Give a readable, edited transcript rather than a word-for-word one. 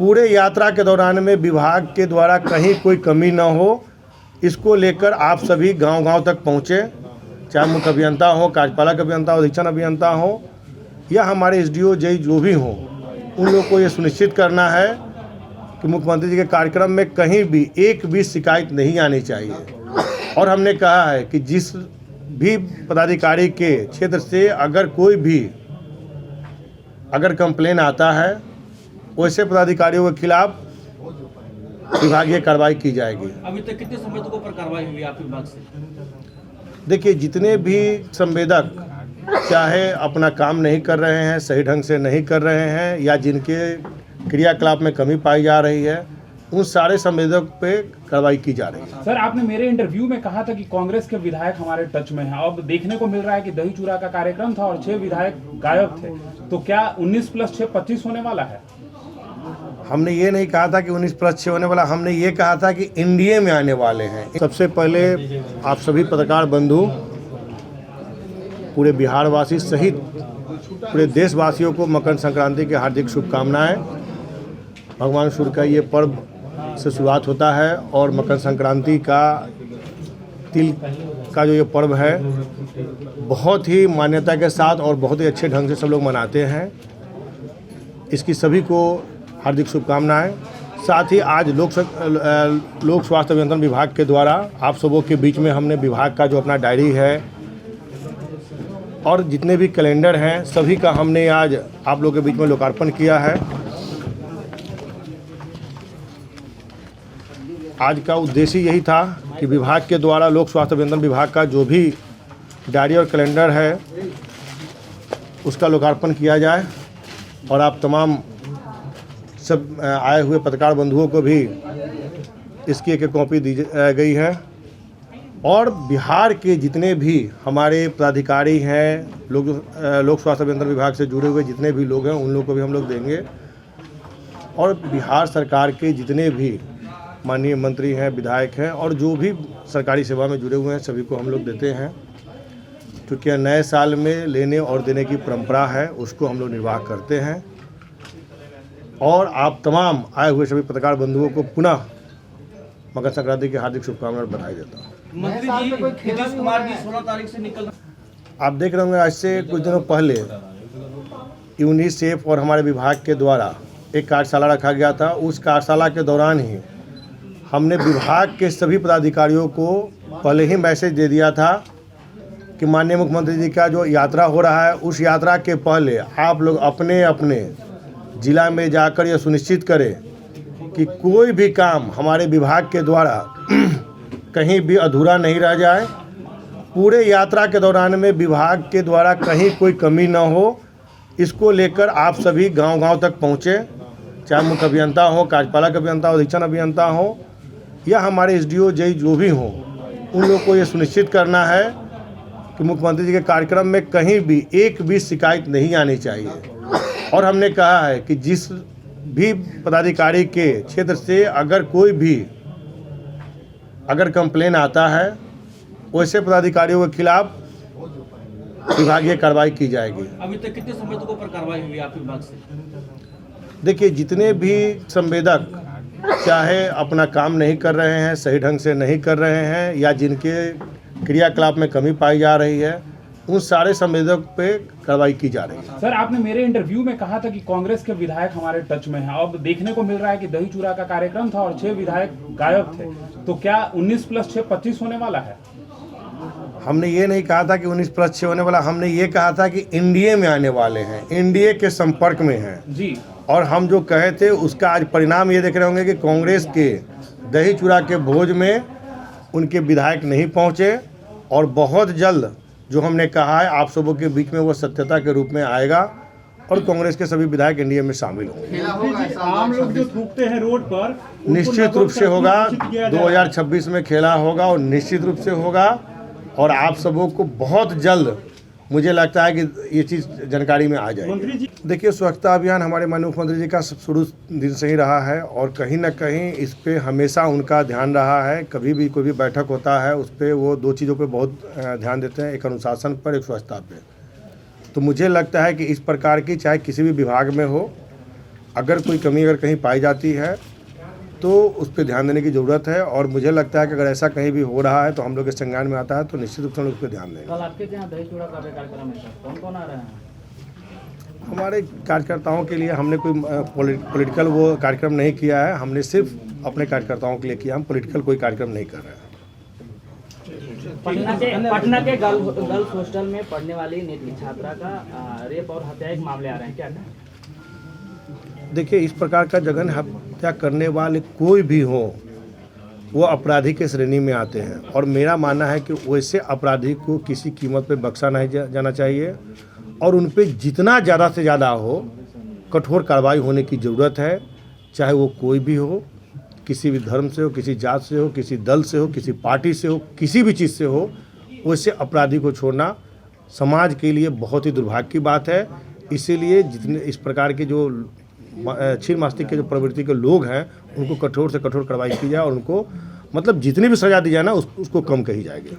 पूरे यात्रा के दौरान में विभाग के द्वारा कहीं कोई कमी न हो, इसको लेकर आप सभी गांव-गांव तक पहुँचे, चाहे मुख्य अभियंता हो, कार्यपालक अभियंता हो, अधीक्षण अभियंता हो या हमारे एसडीओ जेई जो भी हों, उन लोग को ये सुनिश्चित करना है कि मुख्यमंत्री जी के कार्यक्रम में कहीं भी एक भी शिकायत नहीं आनी चाहिए। और हमने कहा है कि जिस भी पदाधिकारी के क्षेत्र से अगर कोई भी कंप्लेन आता है, वैसे पदाधिकारियों के खिलाफ विभागीय कार्रवाई की जाएगी। अभी तक कितने संवेदकों पर कार्रवाई हुई आपके विभाग से? देखिए, जितने भी संवेदक चाहे अपना काम नहीं कर रहे हैं, सही ढंग से नहीं कर रहे हैं या जिनके क्रियाकलाप में कमी पाई जा रही है, उन सारे संवेदक पे कार्रवाई की जा रही है। सर, आपने मेरे इंटरव्यू में कहा था कि कांग्रेस के विधायक हमारे टच में हैं। अब देखने को मिल रहा है कि दही चूड़ा का कार्यक्रम था और 6 विधायक गायब थे। तो क्या 19 + 6 25 होने वाला है? हमने ये नहीं कहा था कि 19 + 6 होने वाला, हमने ये कहा था कि एनडीए में आने वाले हैं। सबसे पहले आप सभी पत्रकार बंधु, पूरे बिहार वासी सहित पूरे देशवासियों को मकर संक्रांति की हार्दिक शुभकामनाएं। भगवान सूर्य का ये पर्व से शुरुआत होता है और मकर संक्रांति का तिल का जो ये पर्व है, बहुत ही मान्यता के साथ और बहुत ही अच्छे ढंग से सब लोग मनाते हैं। इसकी सभी को हार्दिक शुभकामनाएं। साथ ही आज लोक स्वास्थ्य अभियंत्रण विभाग के द्वारा आप सबों के बीच में हमने विभाग का जो अपना डायरी है और जितने भी कैलेंडर हैं, सभी का हमने आज आप लोगों के बीच में लोकार्पण किया है। आज का उद्देश्य यही था कि विभाग के द्वारा लोक स्वास्थ्य अभियंत्रण विभाग का जो भी डायरी और कैलेंडर है, उसका लोकार्पण किया जाए और आप तमाम सब आए हुए पत्रकार बंधुओं को भी इसकी एक कॉपी दी गई है। और बिहार के जितने भी हमारे पदाधिकारी हैं, लोक स्वास्थ्य अभियंत्रण विभाग से जुड़े हुए जितने भी लोग हैं, उन लोगों को भी हम लोग देंगे। और बिहार सरकार के जितने भी माननीय मंत्री हैं, विधायक हैं और जो भी सरकारी सेवा में जुड़े हुए हैं, सभी को हम लोग देते हैं। क्योंकि नए साल में लेने और देने की परंपरा है, उसको हम लोग निर्वाह करते हैं। और आप तमाम आए हुए सभी पत्रकार बंधुओं को पुनः मकर संक्रांति की हार्दिक शुभकामनाएं और बधाई देता हूँ। मंत्री जी, नीतीश कुमार जी 16 तारीख से निकल, आप देख रहे होंगे आज से कुछ दिनों पहले यूनिसेफ और हमारे विभाग के द्वारा एक कार्यशाला रखा गया था। उस कार्यशाला के दौरान ही हमने विभाग के सभी पदाधिकारियों को पहले ही मैसेज दे दिया था कि माननीय मुख्यमंत्री जी का जो यात्रा हो रहा है, उस यात्रा के पहले आप लोग अपने अपने जिला में जाकर यह सुनिश्चित करें कि कोई भी काम हमारे विभाग के द्वारा कहीं भी अधूरा नहीं रह जाए। पूरे यात्रा के दौरान में विभाग के द्वारा कहीं कोई कमी न हो, इसको लेकर आप सभी गांव-गांव तक पहुँचे, चाहे मुख्य अभियंता हो, कार्यपालक अभियंता हो, अधीक्षण अभियंता हो या हमारे एसडीओ जेई जो भी हों, उन लोग को ये सुनिश्चित करना है कि मुख्यमंत्री जी के कार्यक्रम में कहीं भी एक भी शिकायत नहीं आनी चाहिए। और हमने कहा है कि जिस भी पदाधिकारी के क्षेत्र से अगर कोई भी कंप्लेन आता है, वैसे पदाधिकारियों के खिलाफ विभागीय कार्रवाई की जाएगी। अभी तक कितने संवेदकों पर कार्रवाई हुई आपके विभाग से? देखिए, जितने भी संवेदक चाहे अपना काम नहीं कर रहे हैं, सही ढंग से नहीं कर रहे हैं या जिनके क्रियाकलाप में कमी पाई जा रही है, उन सारे संवेदक पे कार्रवाई की जा रही है। सर, आपने मेरे इंटरव्यू में कहा था कि कांग्रेस के विधायक हमारे टच में हैं। अब देखने को मिल रहा है कि दही चूड़ा का कार्यक्रम था और 6 विधायक गायब थे। तो क्या 19 + 6 25 होने वाला है? हमने ये नहीं कहा था कि 19 + 6 होने वाला, हमने ये कहा था कि एनडीए में आने वाले हैं, एनडीए के संपर्क में हैं जी। और हम जो कहे थे उसका आज परिणाम ये देख रहे होंगे कि कांग्रेस के दही चूड़ा के भोज में उनके विधायक नहीं पहुंचे और बहुत जल्द जो हमने कहा है आप सबों के बीच में वो सत्यता के रूप में आएगा और कांग्रेस के सभी विधायक एनडीए में शामिल होंगे। आम लोग जो थूकते हैं रोड पर, निश्चित रूप से होगा, 2026 में खेला होगा और निश्चित रूप से होगा। और आप सबों को बहुत जल्द मुझे लगता है कि ये चीज़ जानकारी में आ जाएगी। देखिए, स्वच्छता अभियान हमारे माननीय मुख्यमंत्री जी का शुरू दिन से ही रहा है और कहीं ना कहीं इस पे हमेशा उनका ध्यान रहा है। कभी भी कोई भी बैठक होता है उस पर वो 2 चीज़ों पे बहुत ध्यान देते हैं, एक अनुशासन पर, एक स्वच्छता पे। तो मुझे लगता है कि इस प्रकार की चाहे किसी भी विभाग में हो, अगर कोई कमी अगर कहीं पाई जाती है तो उस पर ध्यान देने की ज़रूरत है, और मुझे लगता है कि अगर ऐसा कहीं भी हो रहा है तो हम लोग के संज्ञान में आता है तो निश्चित रूप से हम लोग उस पर ध्यान देंगे। कल आपके यहाँ दही चूड़ा का कार्यक्रम है सर, कौन कौन आ रहे हैं? हमारे कार्यकर्ताओं के लिए हमने कोई पॉलिटिकल वो कार्यक्रम नहीं किया है, हमने सिर्फ अपने कार्यकर्ताओं के लिए किया, हम पॉलिटिकल कोई कार्यक्रम नहीं कर रहे हैं। पटना के गर्ल्स हॉस्टल में पढ़ने वाली नेत्री छात्रा का रेप और हत्या एक मामले आ रहे हैं, क्या कहें? देखिए, इस प्रकार का जघन हत्या करने वाले कोई भी हो वो अपराधी के श्रेणी में आते हैं, और मेरा मानना है कि वैसे अपराधी को किसी कीमत पे बख्शा नहीं जाना चाहिए, और उन पे जितना ज़्यादा से ज़्यादा हो कठोर कार्रवाई होने की ज़रूरत है, चाहे वो कोई भी हो, किसी भी धर्म से हो, किसी जात से हो, किसी दल से हो, किसी पार्टी से हो, किसी भी चीज़ से हो। वैसे अपराधी को छोड़ना समाज के लिए बहुत ही दुर्भाग्य की बात है। इसीलिए जितने इस प्रकार के जो क्षीण मस्तिष्क के जो प्रवृत्ति के लोग हैं उनको कठोर से कठोर कार्रवाई की जाए, और उनको मतलब जितनी भी सज़ा दी जाए ना उसको कम कही जाएगी।